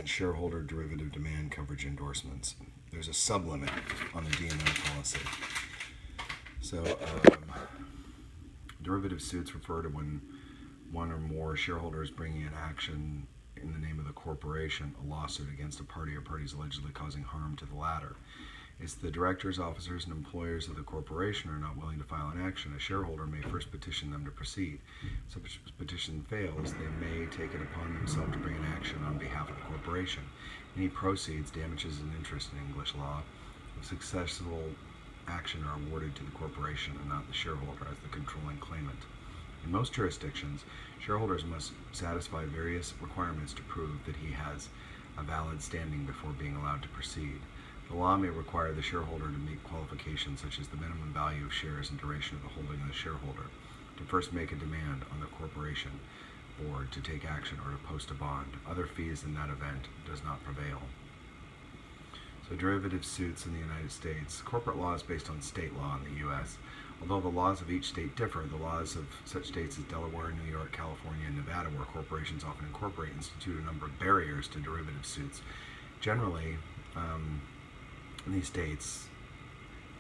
shareholder derivative demand coverage endorsements. There's a sublimit on the D&O policy. So derivative suits refer to when one or more shareholders bringing an action in the name of the corporation, a lawsuit against a party or parties allegedly causing harm to the latter. If the directors, officers, and employers of the corporation are not willing to file an action, a shareholder may first petition them to proceed. If such petition fails, they may take it upon themselves to bring an action on behalf of the corporation. Any proceeds, damages, and interest in English law of successful action are awarded to the corporation and not the shareholder as the controlling claimant. In most jurisdictions, shareholders must satisfy various requirements to prove that he has a valid standing before being allowed to proceed. The law may require the shareholder to meet qualifications such as the minimum value of shares and duration of the holding of the shareholder, to first make a demand on the corporation board to take action or to post a bond. Other fees in that event does not prevail. So derivative suits in the United States. Corporate law is based on state law in the U.S. Although the laws of each state differ, the laws of such states as Delaware, New York, California, and Nevada, where corporations often incorporate, institute a number of barriers to derivative suits. Generally, in these states,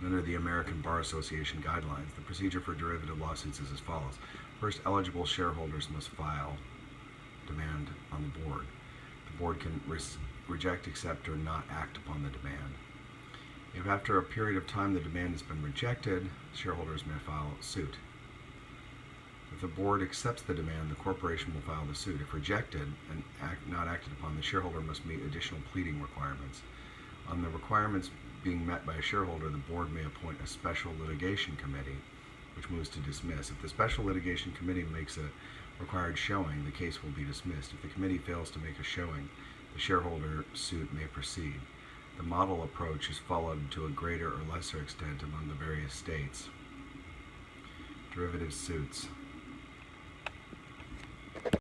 under the American Bar Association guidelines, the procedure for derivative lawsuits is as follows. First, eligible shareholders must file demand on the board. The board can reject, accept, or not act upon the demand. If after a period of time the demand has been rejected, shareholders may file suit. If the board accepts the demand, the corporation will file the suit. If rejected and not acted upon, the shareholder must meet additional pleading requirements. On the requirements being met by a shareholder, the board may appoint a special litigation committee, which moves to dismiss. If the special litigation committee makes a required showing, the case will be dismissed. If the committee fails to make a showing, the shareholder suit may proceed. The model approach is followed to a greater or lesser extent among the various states. Derivative suits.